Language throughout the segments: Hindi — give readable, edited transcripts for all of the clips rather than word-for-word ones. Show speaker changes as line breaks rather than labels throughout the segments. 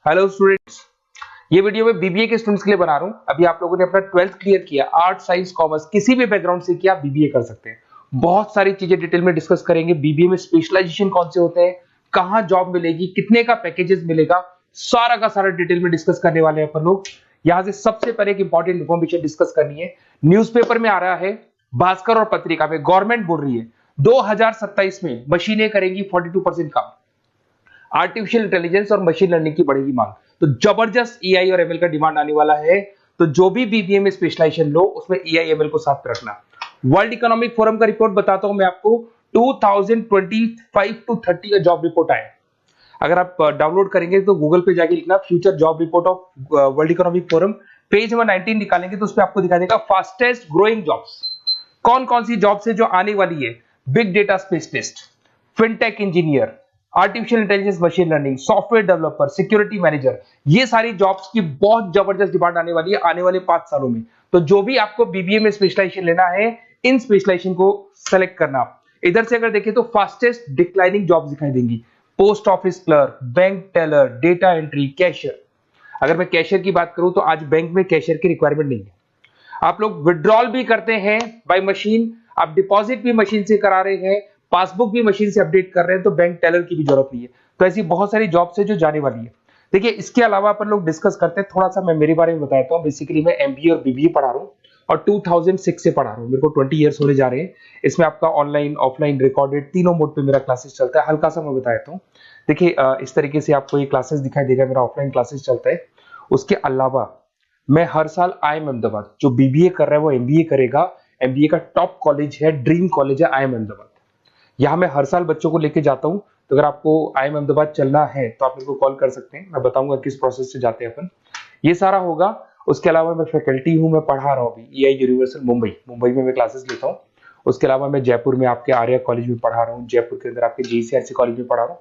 हेलो स्टूडेंट्स, ये वीडियो मैं बीबीए के स्टूडेंट्स के लिए बना रहा हूँ। अभी आप लोगों ने अपना 12th क्लियर किया, आर्ट साइंस कॉमर्स किसी भी बैकग्राउंड से किया, बीबीए कर सकते हैं। बहुत सारी चीजें डिटेल में डिस्कस करेंगे। बीबीए में स्पेशलाइजेशन कौन से होते हैं, कहाँ जॉब मिलेगी, कितने का पैकेजेस मिलेगा, सारा का सारा डिटेल में डिस्कस करने वाले हैं अपन लोग। यहाँ से सबसे पहले एक इंपॉर्टेंट इन्फॉर्मेशन डिस्कस करनी है। न्यूज़पेपर में आ रहा है, भास्कर और पत्रिका में गवर्नमेंट बोल रही है 2027 में मशीनें करेंगी 42% काम। आर्टिफिशियल इंटेलिजेंस और मशीन लर्निंग की बढ़ेगी मांग, तो जबरदस्त एआई और एमएल का डिमांड आने वाला है। तो जो भी बीबीए में स्पेशलाइजेशन लो उसमें एआई एमएल को साथ में रखना। वर्ल्ड इकोनॉमिक फोरम का रिपोर्ट बताता हूं मैं आपको, 2025 टू 30 का जॉब रिपोर्ट आया। अगर आप डाउनलोड करेंगे तो गूगल पे जाके लिखना future job report of world economic forum, page number 19 निकालेंगे तो उसमें आपको दिखा देगा फास्टेस्ट ग्रोइंग जॉब्स कौन कौन सी जॉब्स है जो आने वाली है। Big data specialist, fintech engineer, artificial intelligence machine learning, software developer, security manager, ये सारी जॉब्स की बहुत जबरदस्त डिमांड आने वाली है आने वाले 5 सालों में। तो जो भी आपको बीबीए में स्पेशलाइजेशन लेना है, इन स्पेशलाइजेशन को सेलेक्ट करना। इधर से अगर देखें तो फास्टेस्ट डिक्लाइनिंग जॉब्स दिखाई देंगी, post office clerk, bank teller, data entry, cashier. अगर मैं कैशियर की बात करूं तो आज बैंक में कैशियर की रिक्वायरमेंट नहीं है। आप लोग विड्रॉल भी करते हैं बाय मशीन, आप डिपॉजिट भी मशीन से करा रहे हैं, पासबुक भी मशीन से अपडेट कर रहे हैं, तो बैंक टेलर की भी जरूरत नहीं है। तो ऐसी बहुत सारी जॉब्स है जो जाने वाली है। देखिए, इसके अलावा अपन लोग डिस्कस करते हैं, थोड़ा सा मैं मेरे बारे में बताता हूँ। बेसिकली मैं एमबीए और बीबीए पढ़ा रहा हूँ और 2006 से पढ़ा रहा हूँ। मेरे को 20 ईयर्स होने जा रहे हैं। इसमें आपका ऑनलाइन, ऑफलाइन, रिकॉर्डेड तीनों मोड पे मेरा क्लासेस चलता है। हल्का सा मैं बताता हूँ। देखिए, इस तरीके से आपको ये क्लासेस दिखाई देगा, मेरा ऑफलाइन क्लासेस चलता है। उसके अलावा मैं हर साल आईएम अहमदाबाद, जो बीबीए कर रहा है वो एमबीए करेगा। एमबीए का टॉप कॉलेज है, ड्रीम कॉलेज है आईएम अहमदाबाद। यहाँ मैं हर साल बच्चों को लेके जाता हूँ। तो अगर आपको आईएम अहमदाबाद चलना है तो आप मेरे को कॉल कर सकते हैं, मैं बताऊंगा किस प्रोसेस से जाते हैं अपन। ये सारा होगा। उसके अलावा मैं फैकल्टी हूँ, मैं पढ़ा रहा हूँ अभी एआई यूनिवर्सल मुंबई में मैं क्लासेस लेता हूँ। उसके अलावा मैं जयपुर में आपके आर्या कॉलेज में पढ़ा रहा हूँ, जयपुर के अंदर आपके जीसीआरसी कॉलेज में पढ़ा रहा हूँ।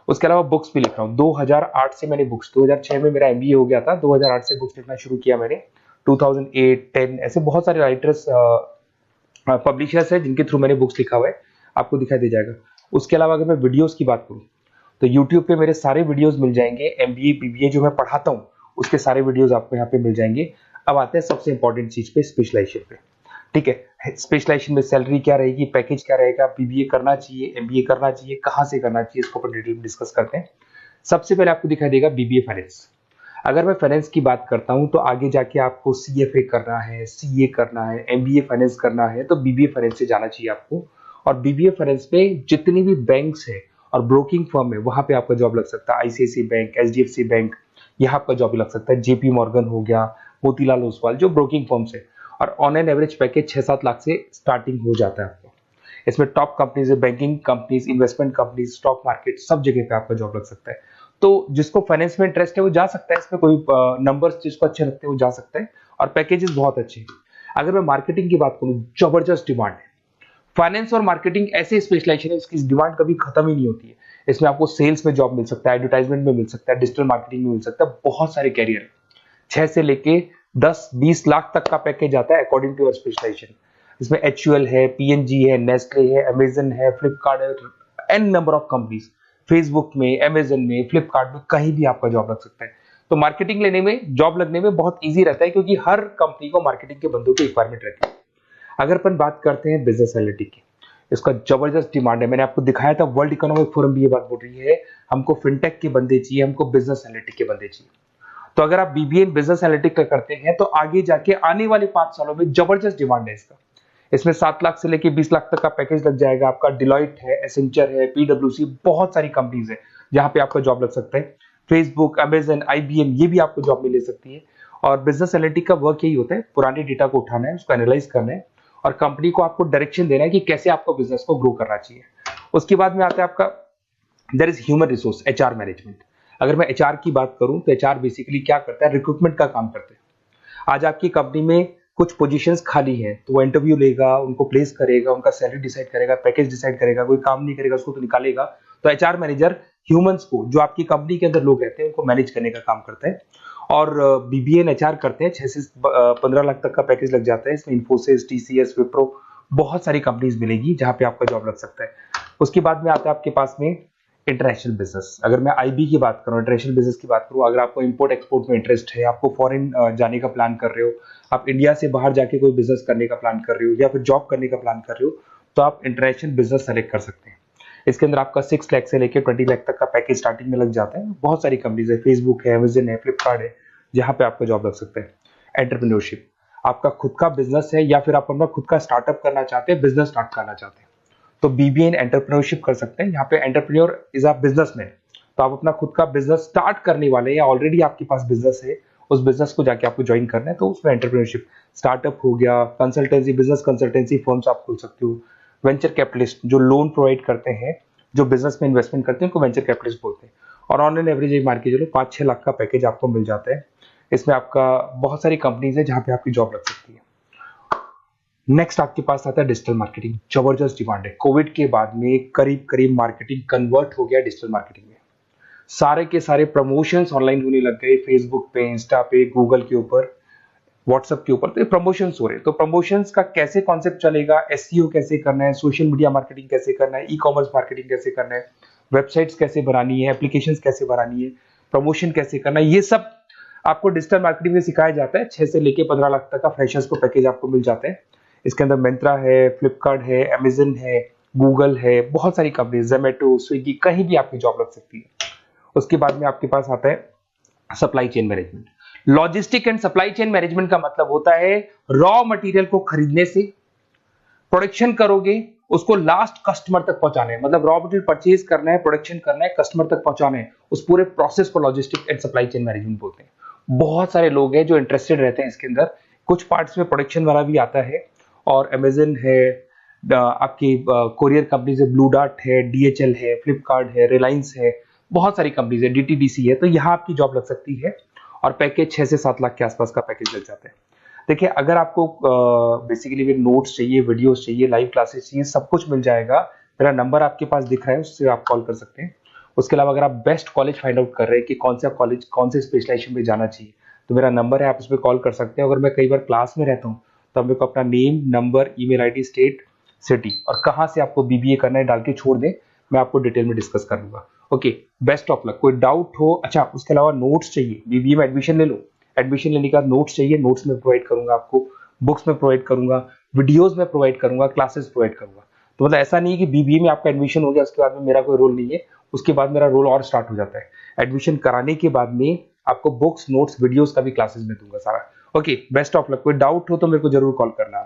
उसके अलावा बुक्स भी लिख रहा हूँ। 2008 से मैंने बुक्स, 2006 में मेरा एमबीए हो गया था, 2008 से बुक्स लिखना शुरू किया मैंने। 2008, 10 ऐसे बहुत सारे राइटर्स, पब्लिशर्स है जिनके थ्रू मैंने बुक्स लिखा हुआ है, आपको दिखाई दे जाएगा। उसके अलावा अगर मैं वीडियोस की बात करूं तो यूट्यूब पे मेरे सारे वीडियोस मिल जाएंगे। एमबीए बीबीए जो मैं पढ़ाता हूं उसके सारे वीडियोस आपको यहाँ पे मिल जाएंगे। अब आते हैं सबसे इंपॉर्टेंट चीज पे, स्पेशलाइजेशन पे। ठीक है, स्पेशलाइजेशन में सैलरी क्या रहेगी, पैकेज क्या रहेगा, बीबीए करना चाहिए, एमबीए करना चाहिए, कहाँ से करना चाहिए, इसको अपन डिटेल में डिस्कस करते हैं। सबसे पहले आपको दिखाई देगा बीबीए फाइनेंस। अगर मैं फाइनेंस की बात करता हूं तो आगे जाके आपको सीएफए करना है, सीए करना है, एमबीए फाइनेंस करना है, तो बीबीए फाइनेंस से जाना चाहिए आपको। और बीबीए फाइनेंस में जितनी भी बैंक्स है और ब्रोकिंग फर्म है वहां पे आपका जॉब लग सकता है। आईसीआईसीआई बैंक, एचडीएफसी बैंक, यहाँ आपका जॉब लग सकता है। जेपी मॉर्गन हो गया, मोतीलाल ओसवाल, जो ब्रोकिंग फर्म्स है। और on an average package 6-7 lakh से स्टार्टिंग हो जाता है आपको। इसमें टॉप कंपनीज है, banking companies, investment companies, stock market, सब जगह पे आपका जॉब लग सकता है। तो जिसको फाइनेंस में इंटरेस्ट है वो जा सकता है, इसमें कोई नंबर्स जिसको अच्छे लगते हैं वो जा सकता है, और पैकेजेस बहुत अच्छे हैं। अगर मैं मार्केटिंग की बात करूं, जबरदस्त डिमांड है। फाइनेंस और मार्केटिंग ऐसे स्पेशलाइजेशन है इसकी डिमांड कभी खत्म ही नहीं होती है। इसमें आपको सेल्स में जॉब मिल सकता है, एडवर्टाइजमेंट में मिल सकता है, डिजिटल मार्केटिंग में मिल सकता है, बहुत सारे कैरियर, 6 से लेके 10-20 लाख तक का पैकेज आता है अकॉर्डिंग टू योर स्पेशलाइजेशन। इसमें एचयूएल है, पीएनजी है, नेस्ले है, अमेजन है, फ्लिपकार्ट है, an number of companies, Facebook में, अमेजन में, फ्लिपकार्ट में, कहीं भी आपका जॉब लग सकता है। तो मार्केटिंग लेने में, जॉब लगने में बहुत ईजी रहता है, क्योंकि हर कंपनी को मार्केटिंग के बंदों की रिक्वायरमेंट रहती है। अगर अपन बात करते हैं बिजनेस एनालिटिक की, इसका जबरदस्त डिमांड है। मैंने आपको दिखाया था, वर्ल्ड इकोनॉमिक फोरम भी ये बात बोल रही है, हमको फिनटेक के बंदे चाहिए, हमको बिजनेस एनालिटिक के बंदे चाहिए। तो अगर आप बीबीए बिजनेस एनालिटिक करते हैं तो आगे जाके आने वाले 5 सालों में जबरदस्त डिमांड है इसका। इसमें 7 लाख से लेके 20 लाख तक का पैकेज लग जाएगा आपका। डिलॉइट है, एसेंचर है, पीडब्ल्यूसी, बहुत सारी कंपनीज है जहां पे आपका जॉब लग सकता है। फेसबुक, अमेजन, आईबीएम, ये भी आपको जॉब में ले सकती है। और बिजनेस एनालिटिक का वर्क यही होता है, पुराने डेटा को उठाना है, उसको एनालाइज करना है और कंपनी को आपको डायरेक्शन देना है कि कैसे आपको बिजनेस को ग्रो करना चाहिए। उसके बाद में आता है आपका there is human resource, HR management. अगर मैं एचआर की बात करूं तो एचआर बेसिकली क्या करता है, रिक्रूटमेंट का काम करते हैं। आज आपकी कंपनी में कुछ पोजीशंस खाली हैं तो वो इंटरव्यू लेगा, उनको प्लेस करेगा, उनका सैलरी डिसाइड करेगा, पैकेज डिसाइड करेगा, कोई काम नहीं करेगा उसको तो निकालेगा। तो एचआर मैनेजर ह्यूमंस को, जो आपकी कंपनी के अंदर लोग रहते हैं, उनको मैनेज करने का काम करता है। और बीबीए एंड एचआर करते हैं, 6 से 15 लाख तक का पैकेज लग जाता है। इसमें इन्फोसिस, टीसीएस, विप्रो, बहुत सारी कंपनीज मिलेगी जहां पे आपका जॉब लग सकता है। उसके बाद में आता है आपके पास में इंटरनेशनल बिजनेस, अगर मैं आईबी की बात करूं, इंटरनेशनल बिजनेस की बात करूं, अगर आपको इंपोर्ट एक्सपोर्ट में इंटरेस्ट है, आपको फॉरेन जाने का प्लान कर रहे हो, आप इंडिया से बाहर जाके कोई बिजनेस करने का प्लान कर रहे हो या फिर जॉब करने का प्लान कर रहे हो, तो आप इंटरनेशनल बिजनेस सेलेक्ट कर सकते हैं। इसके अंदर आपका 6 लाख से लेकर 20 लाख तक का पैकेज स्टार्टिंग में लग जाता है। बहुत सारी कंपनीज है, फेसबुक है, अमेजन है, फ्लिपकार्ट है, जहां पे आपका जॉब लग सकता है। एंटरप्रेन्योरशिप, आपका खुद का बिजनेस है या फिर आप अपना खुद का स्टार्टअप करना चाहते हैं, बिजनेस स्टार्ट करना चाहते हैं, तो बीबीए इन एंटरप्रेन्योरशिप कर सकते हैं। यहाँ पे एंटरप्रेन्योर इज अ बिजनेसमैन, तो आप अपना खुद का बिजनेस स्टार्ट करने वाले हैं या ऑलरेडी आपके पास बिजनेस है, उस बिजनेस को जाके आपको ज्वाइन करना है, तो उसमें एंटरप्रेन्योरशिप। स्टार्टअप हो गया, कंसल्टेंसी, बिजनेस कंसल्टेंसी फर्म्स आप खोल सकते हो। वेंचर कैपिटलिस्ट जो लोन प्रोवाइड करते हैं, जो बिजनेस में इन्वेस्टमेंट करते हैं, उनको वेंचर कैपिटलिस्ट बोलते हैं। और ऑन एन एवरेज मान के चलो 5-6 लाख का पैकेज आपको मिल जाता है। इसमें आपका बहुत सारी कंपनीज है जहां पे आपकी जॉब लग सकती है। नेक्स्ट आपके पास आता है डिजिटल मार्केटिंग। जबरदस्त डिमांड है, कोविड के बाद में करीब करीब मार्केटिंग कन्वर्ट हो गया डिजिटल मार्केटिंग में। सारे के सारे प्रमोशंस ऑनलाइन होने लग गए, फेसबुक पे, इंस्टा पे, गूगल के ऊपर, व्हाट्सएप के ऊपर, तो ये प्रमोशंस हो रहे हैं। तो प्रमोशंस का कैसे कॉन्सेप्ट चलेगा, एसईओ कैसे करना है, सोशल मीडिया मार्केटिंग कैसे करना है, ई कॉमर्स मार्केटिंग कैसे करना है, वेबसाइट्स कैसे बनानी है, एप्लीकेशंस कैसे बनानी है, प्रमोशन कैसे करना है, ये सब आपको डिजिटल मार्केटिंग में सिखाया जाता है। 6 से लेके 15 लाख तक का फ्रेशर्स को पैकेज आपको मिल जाता है। इसके अंदर मिंत्रा है, फ्लिपकार्ट है, अमेजन है, गूगल है, बहुत सारी कंपनी, जोमेटो, स्विगी, कहीं भी आपकी जॉब लग सकती है। उसके बाद में आपके पास आता है supply chain management. Logistic and supply chain management का मतलब होता है रॉ मटेरियल को खरीदने से, प्रोडक्शन करोगे, उसको लास्ट कस्टमर तक पहुंचाने, मतलब रॉ मटेरियल परचेज करना है, प्रोडक्शन करना है, कस्टमर तक पहुंचाना है, उस पूरे प्रोसेस को logistic and supply chain management बोलते हैं। बहुत सारे लोग हैं जो इंटरेस्टेड रहते हैं इसके अंदर। कुछ पार्ट्स में प्रोडक्शन वाला भी आता है, और अमेजन है, आपकी कोरियर कंपनीज है, ब्लू डार्ट है, डीएचएल है, फ्लिपकार्ट है, रिलायंस है, बहुत सारी कंपनीज है, डीटीडीसी है, तो यहाँ आपकी जॉब लग सकती है। और पैकेज 6 से 7 लाख के आसपास का पैकेज लग जाता है। देखिए, अगर आपको बेसिकली नोट्स चाहिए, वीडियोस चाहिए, लाइव क्लासेस चाहिए, सब कुछ मिल जाएगा। मेरा नंबर आपके पास दिख रहा है, उससे आप कॉल कर सकते हैं। उसके अलावा अगर आप बेस्ट कॉलेज फाइंड आउट कर रहे हैं कि कौन सा कॉलेज, कौन से स्पेशलाइजेशन में जाना चाहिए, तो मेरा नंबर है, आप उस पर कॉल कर सकते हैं। अगर मैं कई बार क्लास में रहता हूँ, तो मेरे को अपना name, number, email ID, state, city और कहाँ से आपको बीबीए करना है डाल के छोड़ दें, मैं आपको डिटेल में डिस्कस कर लूंगा। Okay, best of luck. कोई डाउट हो, अच्छा उसके अलावा नोट्स चाहिए, बीबीए में एडमिशन ले लो, एडमिशन लेने के बाद नोट्स चाहिए, नोट्स में प्रोवाइड करूंगा आपको, बुक्स में प्रोवाइड करूंगा, वीडियोस में प्रोवाइड करूंगा, क्लासेस प्रोवाइड करूंगा। तो मतलब ऐसा नहीं है कि बीबीए में आपका एडमिशन हो गया उसके बाद में मेरा कोई रोल नहीं है, उसके बाद मेरा रोल और स्टार्ट हो जाता है। एडमिशन कराने के बाद में आपको बुक्स, नोट्स, वीडियोस का भी क्लासेस में दूंगा सारा। Okay, best of luck. कोई डाउट हो तो मेरे को जरूर कॉल करना।